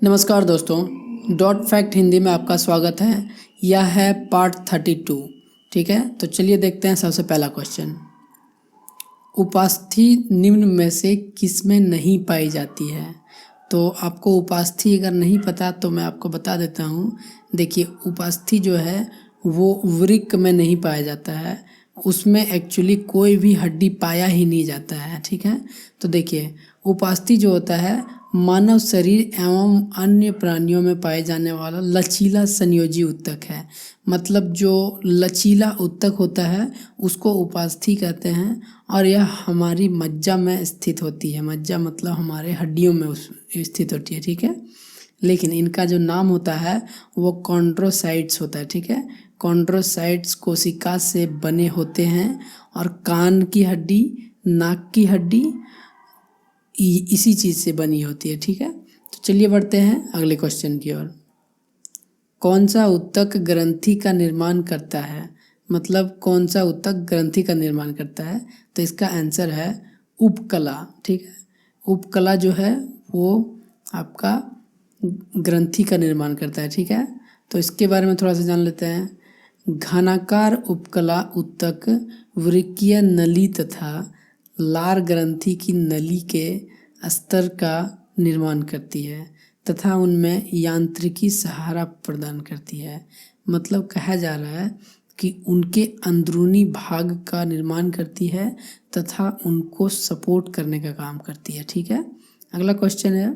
नमस्कार दोस्तों, dot fact Hindi में आपका स्वागत है। यह है पार्ट 32। ठीक है, तो चलिए देखते हैं सबसे पहला क्वेश्चन। उपास्थि निम्न में से किस में नहीं पाई जाती है? तो आपको उपास्थि अगर नहीं पता तो मैं आपको बता देता हूँ। देखिए, उपास्थि जो है वो वृक्क में नहीं पाया जाता है, उसमें एक्चुअली कोई भी हड्डी पाया ही नहीं जाता है। ठीक है, तो देखिए, उपास्थि जो होता है मानव शरीर एवं अन्य प्राणियों में पाए जाने वाला लचीला संयोजी ऊतक है। मतलब जो लचीला ऊतक होता है उसको उपास्थि कहते हैं, और यह हमारी मज्जा में स्थित होती है। मज्जा मतलब हमारे हड्डियों में स्थित होती है। ठीक है, लेकिन इनका जो नाम होता है वो कॉन्ड्रोसाइट्स होता है। ठीक है, कॉन्ड्रोसाइट्स कोशिका से बने होते हैं, और कान की हड्डी, नाक की हड्डी इसी चीज़ से बनी होती है। ठीक है, तो चलिए बढ़ते हैं अगले क्वेश्चन की ओर। कौन सा ऊतक ग्रंथि का निर्माण करता है? मतलब कौन सा ऊतक ग्रंथि का निर्माण करता है? तो इसका आंसर है उपकला। ठीक है, उपकला जो है वो आपका ग्रंथि का निर्माण करता है। ठीक है, तो इसके बारे में थोड़ा सा जान लेते हैं। घनाकार उपकला ऊतक वृक्कीय नली तथा लार ग्रंथि की नली के स्तर का निर्माण करती है तथा उनमें यांत्रिकी सहारा प्रदान करती है। मतलब कहा जा रहा है कि उनके अंदरूनी भाग का निर्माण करती है तथा उनको सपोर्ट करने का काम करती है। ठीक है, अगला क्वेश्चन है,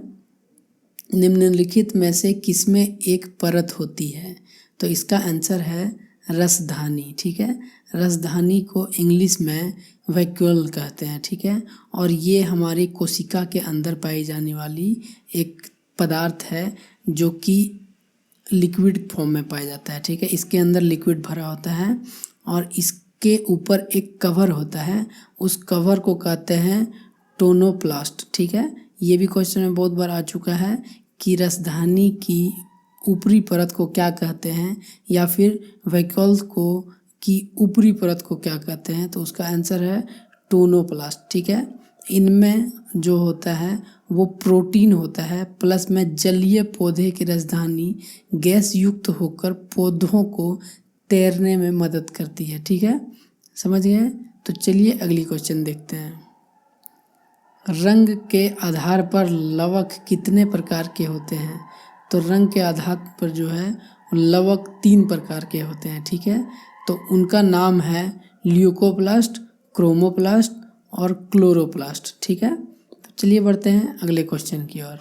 निम्नलिखित में से किसमें एक परत होती है? तो इसका आंसर है रसधानी। ठीक है, रसधानी को इंग्लिश में वैक्यूल कहते हैं। ठीक है, और ये हमारी कोशिका के अंदर पाई जाने वाली एक पदार्थ है जो कि लिक्विड फॉर्म में पाया जाता है। ठीक है, इसके अंदर लिक्विड भरा होता है और इसके ऊपर एक कवर होता है, उस कवर को कहते हैं टोनोप्लास्ट। ठीक है, ये भी क्वेश्चन में बहुत बार आ चुका है कि रसधानी की ऊपरी परत को क्या कहते हैं, या फिर वैक्यूल्स को की ऊपरी परत को क्या कहते हैं? तो उसका आंसर है टोनोप्लास्ट। ठीक है, इनमें जो होता है वो प्रोटीन होता है, प्लस में जलीय पौधे की रसधानी गैस युक्त होकर पौधों को तैरने में मदद करती है। ठीक है, समझ गए? तो चलिए अगली क्वेश्चन देखते हैं। रंग के आधार पर लवक कितने प्रकार के होते हैं? तो रंग के आधार पर जो है लवक 3 प्रकार के होते हैं। ठीक है, तो उनका नाम है ल्यूकोप्लास्ट, क्रोमोप्लास्ट और क्लोरोप्लास्ट। ठीक है, तो चलिए बढ़ते हैं अगले क्वेश्चन की ओर।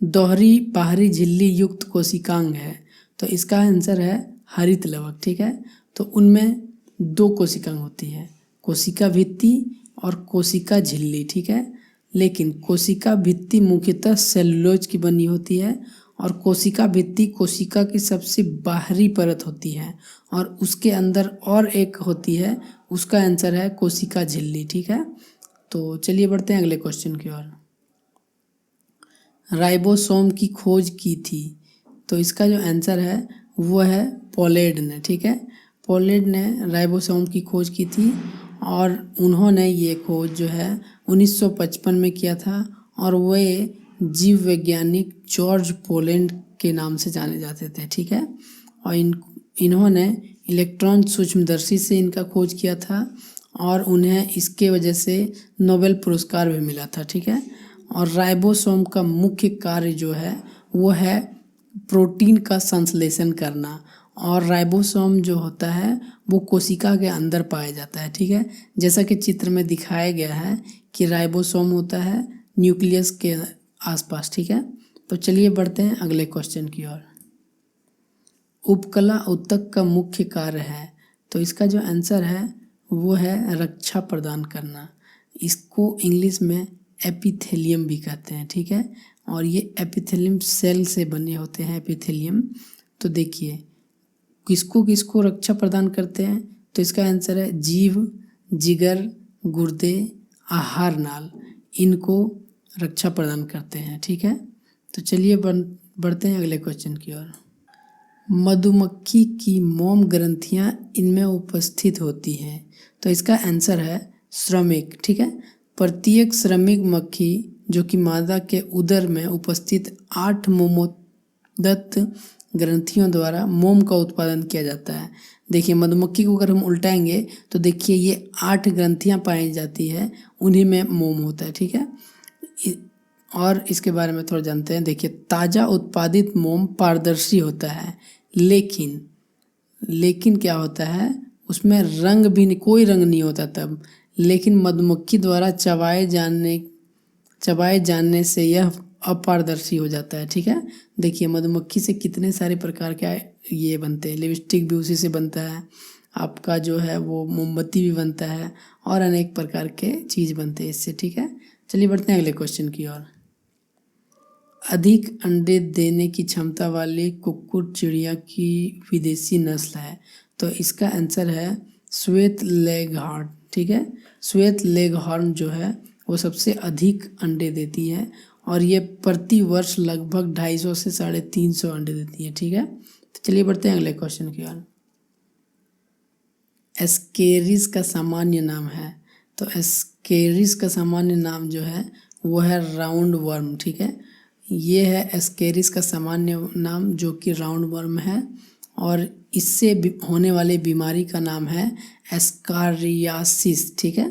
दोहरी बाहरी झिल्ली युक्त कोशिकांग है, तो इसका आंसर है हरित लवक। ठीक है, तो उनमें 2 कोशिकांग होती है, कोशिका भित्ति और कोशिका झिल्ली। ठीक है, लेकिन कोशिका भित्ति मुख्यतः सेलुलोज की बनी होती है, और कोशिका भित्ति कोशिका की सबसे बाहरी परत होती है, और उसके अंदर और एक होती है, उसका आंसर है कोशिका झिल्ली। ठीक है, तो चलिए बढ़ते हैं अगले क्वेश्चन की ओर। राइबोसोम की खोज की थी, तो इसका जो आंसर है वो है पोलेड ने। ठीक है, पोलेड ने राइबोसोम की खोज की थी, और उन्होंने ये खोज जो है 1955 में किया था, और वे जीव वैज्ञानिक जॉर्ज पोलैंड के नाम से जाने जाते थे। ठीक है, और इन्होंने इलेक्ट्रॉन सूक्ष्मदर्शी से इनका खोज किया था, और उन्हें इसके वजह से नोबेल पुरस्कार भी मिला था। ठीक है, और राइबोसोम का मुख्य कार्य जो है वो है प्रोटीन का संश्लेषण करना, और राइबोसोम जो होता है वो कोशिका के अंदर पाया जाता है। ठीक है, जैसा कि चित्र में दिखाया गया है कि राइबोसोम होता है न्यूक्लियस के आसपास। ठीक है, तो चलिए बढ़ते हैं अगले क्वेश्चन की ओर। उपकला ऊतक का मुख्य कार्य है, तो इसका जो आंसर है वो है रक्षा प्रदान करना। इसको इंग्लिश में एपिथेलियम भी कहते हैं। ठीक है, और ये एपिथेलियम सेल से बने होते हैं एपिथेलियम। तो देखिए किसको किसको रक्षा प्रदान करते हैं, तो इसका आंसर है जीव, जिगर, गुर्दे, आहार नाल, इनको रक्षा प्रदान करते हैं। ठीक है, तो चलिए बढ़ते हैं अगले क्वेश्चन की ओर। मधुमक्खी की मोम ग्रंथियां इनमें उपस्थित होती हैं, तो इसका आंसर है श्रमिक। ठीक है, प्रत्येक श्रमिक मक्खी जो कि मादा के उदर में उपस्थित 8 मोमोदत्त ग्रंथियों द्वारा मोम का उत्पादन किया जाता है। देखिए मधुमक्खी को अगर हम उल्टाएंगे तो देखिए ये 8 ग्रंथियां पाई जाती है, उन्हीं में मोम होता है। ठीक है, और इसके बारे में थोड़ा जानते हैं। देखिए ताज़ा उत्पादित मोम पारदर्शी होता है, लेकिन क्या होता है उसमें रंग भी नहीं, कोई रंग नहीं होता तब। लेकिन मधुमक्खी द्वारा चबाए जानने से यह अपारदर्शी हो जाता है। ठीक है, देखिए मधुमक्खी से कितने सारे प्रकार के ये बनते हैं, लिपस्टिक भी उसी से बनता है, आपका जो है वो मोमबत्ती भी बनता है, और अनेक प्रकार के चीज़ बनते हैं इससे। ठीक है, चलिए बढ़ते हैं अगले क्वेश्चन की ओर। अधिक अंडे देने की क्षमता वाली कुक्कुट चिड़िया की विदेशी नस्ल है, तो इसका आंसर है श्वेत लेगहॉर्न। ठीक है, श्वेत लेगहॉर्न जो है वो सबसे अधिक अंडे देती है, और ये प्रति वर्ष लगभग 250 से 350 अंडे देती है। ठीक है, तो चलिए बढ़ते हैं अगले क्वेश्चन की ओर। एस्केरिस का सामान्य नाम है, तो एस्केरिस का सामान्य नाम जो है वो है राउंड वर्म। ठीक है, ये है एस्केरिस का सामान्य नाम जो कि राउंड वर्म है, और इससे होने वाली बीमारी का नाम है एस्कारियासिस। ठीक है,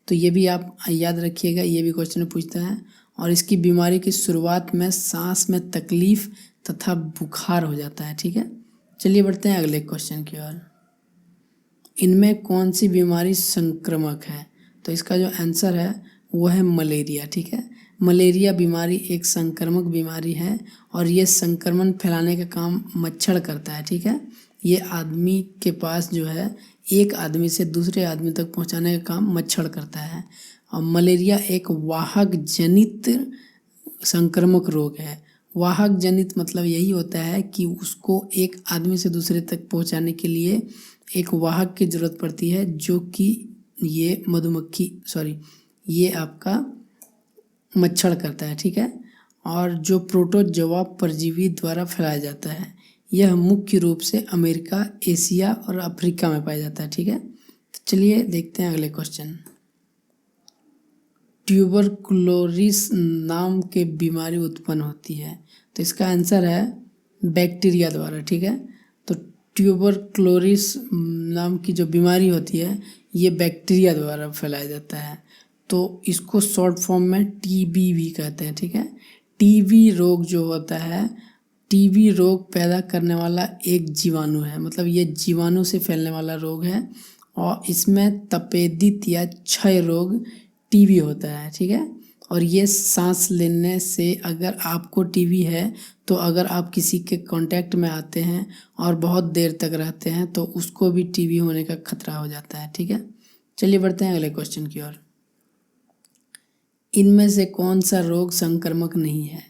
तो ये भी आप याद रखिएगा, ये भी क्वेश्चन में पूछता है। और इसकी बीमारी की शुरुआत में सांस में तकलीफ तथा बुखार हो जाता है। ठीक है, चलिए बढ़ते हैं अगले क्वेश्चन की ओर। इनमें कौन सी बीमारी संक्रामक है, तो इसका जो आंसर है वो है मलेरिया। ठीक है, मलेरिया बीमारी एक संक्रामक बीमारी है, और ये संक्रमण फैलाने का काम मच्छर करता है। ठीक है, ये आदमी के पास जो है एक आदमी से दूसरे आदमी तक पहुंचाने का काम मच्छर करता है। और मलेरिया एक वाहक जनित संक्रामक रोग है। वाहक जनित मतलब यही होता है कि उसको एक आदमी से दूसरे तक पहुंचाने के लिए एक वाहक की ज़रूरत पड़ती है, जो कि ये आपका मच्छर करता है। ठीक है, और जो प्रोटोजोआ परजीवी द्वारा फैलाया जाता है। यह मुख्य रूप से अमेरिका, एशिया और अफ्रीका में पाया जाता है। ठीक है, तो चलिए देखते हैं अगले क्वेश्चन। ट्यूबरकुलोसिस नाम के बीमारी उत्पन्न होती है, तो इसका आंसर है बैक्टीरिया द्वारा। ठीक है, तो ट्यूबरकुलोसिस नाम की जो बीमारी होती है ये बैक्टीरिया द्वारा फैलाया जाता है, तो इसको शॉर्ट फॉर्म में टीबी भी कहते हैं। ठीक है, टीबी रोग जो होता है, टीबी रोग पैदा करने वाला एक जीवाणु है, मतलब ये जीवाणु से फैलने वाला रोग है, और इसमें तपेदिक या क्षय रोग टीबी होता है। ठीक है, और ये सांस लेने से, अगर आपको टीबी है तो अगर आप किसी के कांटेक्ट में आते हैं और बहुत देर तक रहते हैं तो उसको भी टीबी होने का खतरा हो जाता है। ठीक है, चलिए बढ़ते हैं अगले क्वेश्चन की ओर। इनमें से कौन सा रोग संक्रामक नहीं है,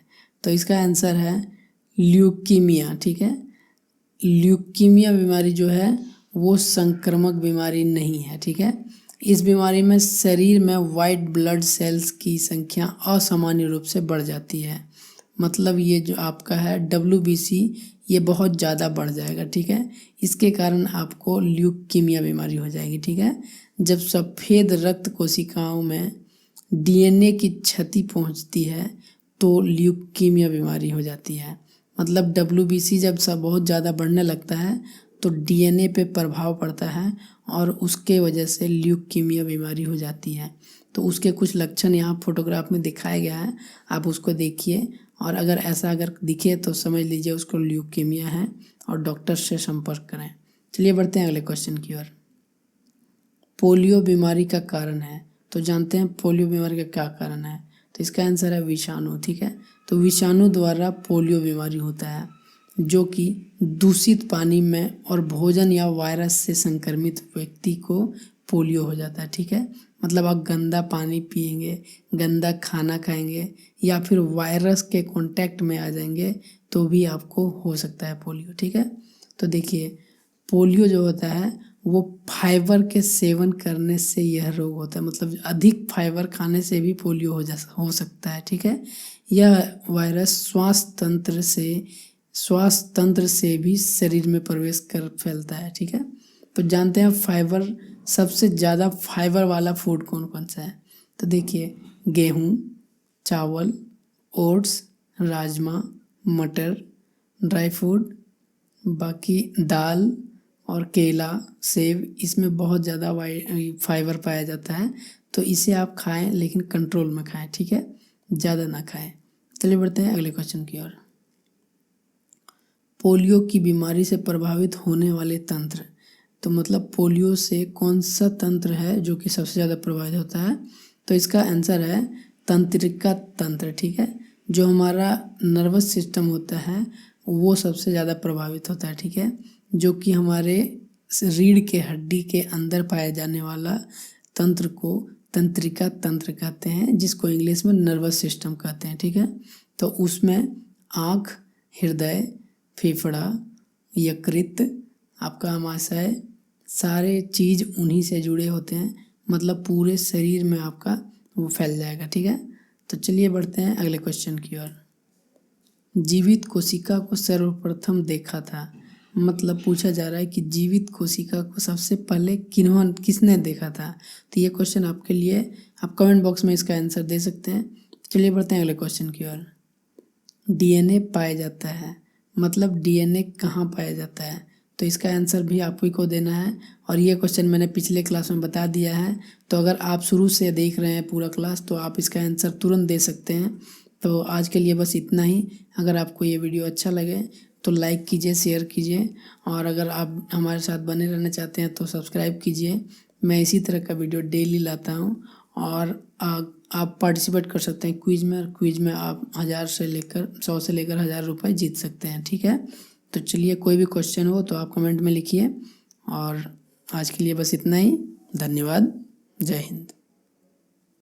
तो इसका आंसर है ल्यूकीमिया। ठीक है, ल्यूकीमिया बीमारी जो है वो संक्रामक बीमारी नहीं है। ठीक है, इस बीमारी में शरीर में वाइट ब्लड सेल्स की संख्या असामान्य रूप से बढ़ जाती है, मतलब ये जो आपका है WBC ये बहुत ज़्यादा बढ़ जाएगा। ठीक है, इसके कारण आपको ल्यूकीमिया बीमारी हो जाएगी। ठीक है, जब सफ़ेद रक्त कोशिकाओं में DNA की क्षति पहुंचती है तो ल्यूकीमिया बीमारी हो जाती है, मतलब WBC जब सब बहुत ज़्यादा बढ़ने लगता है तो DNA पे प्रभाव पड़ता है और उसके वजह से ल्यूकीमिया बीमारी हो जाती है। तो उसके कुछ लक्षण यहाँ फोटोग्राफ में दिखाया गया है, आप उसको देखिए, और अगर दिखे तो समझ लीजिए उसको ल्यूकीमिया है और डॉक्टर से संपर्क करें। चलिए बढ़ते हैं अगले क्वेश्चन की ओर। पोलियो बीमारी का कारण है, तो जानते हैं पोलियो बीमारी का क्या कारण है, तो इसका आंसर है विषाणु। ठीक है, तो विषाणु द्वारा पोलियो बीमारी होता है, जो कि दूषित पानी में और भोजन या वायरस से संक्रमित व्यक्ति को पोलियो हो जाता है। ठीक है, मतलब आप गंदा पानी पिएंगे, गंदा खाना खाएंगे या फिर वायरस के कांटेक्ट में आ जाएंगे तो भी आपको हो सकता है पोलियो। ठीक है, तो देखिए पोलियो जो होता है वो फाइबर के सेवन करने से यह रोग होता है, मतलब अधिक फाइबर खाने से भी पोलियो हो सकता है। ठीक है, यह वायरस श्वास तंत्र से भी शरीर में प्रवेश कर फैलता है। ठीक है, तो जानते हैं फाइबर, सबसे ज़्यादा फाइबर वाला फूड कौन कौन सा है, तो देखिए गेहूँ, चावल, ओट्स, राजमा, मटर, ड्राई फ्रूट, बाकी दाल और केला, सेब, इसमें बहुत ज़्यादा फाइबर पाया जाता है। तो इसे आप खाएं लेकिन कंट्रोल में खाएं, ठीक है, ज़्यादा ना खाएं। चलिए बढ़ते हैं अगले क्वेश्चन की ओर। पोलियो की बीमारी से प्रभावित होने वाले तंत्र, तो मतलब पोलियो से कौन सा तंत्र है जो कि सबसे ज़्यादा प्रभावित होता है? तो इसका आंसर है तंत्रिका तंत्र, ठीक है। जो हमारा नर्वस सिस्टम होता है वो सबसे ज़्यादा प्रभावित होता है, ठीक है। जो कि हमारे रीढ़ के हड्डी के अंदर पाया जाने वाला तंत्र को तंत्रिका तंत्र कहते हैं, जिसको इंग्लिश में नर्वस सिस्टम कहते हैं, ठीक है। तो उसमें आँख, हृदय, फेफड़ा, यकृत, आपका आमाशय, सारे चीज़ उन्हीं से जुड़े होते हैं। मतलब पूरे शरीर में आपका वो फैल जाएगा, ठीक है। तो चलिए बढ़ते हैं अगले क्वेश्चन की ओर। जीवित कोशिका को सर्वप्रथम देखा था, मतलब पूछा जा रहा है कि जीवित कोशिका को सबसे पहले किसने देखा था। तो ये क्वेश्चन आपके लिए, आप कमेंट बॉक्स में इसका आंसर दे सकते हैं। चलिए बढ़ते हैं अगले क्वेश्चन की ओर। डीएनए पाया जाता है, मतलब डीएनए कहाँ पाया जाता है? तो इसका आंसर भी आप ही को देना है, और ये क्वेश्चन मैंने पिछले क्लास में बता दिया है। तो अगर आप शुरू से देख रहे हैं पूरा क्लास तो आप इसका आंसर तुरंत दे सकते हैं। तो आज के लिए बस इतना ही। अगर आपको ये वीडियो अच्छा लगे तो लाइक कीजिए, शेयर कीजिए, और अगर आप हमारे साथ बने रहना चाहते हैं तो सब्सक्राइब कीजिए। मैं इसी तरह का वीडियो डेली लाता हूँ। और आप पार्टिसिपेट कर सकते हैं क्विज में, और क्विज में आप 1,000 से लेकर 100 से लेकर 1,000 रुपये जीत सकते हैं, ठीक है। तो चलिए, कोई भी क्वेश्चन हो तो आप कमेंट में लिखिए। और आज के लिए बस इतना ही। धन्यवाद। जय हिंद।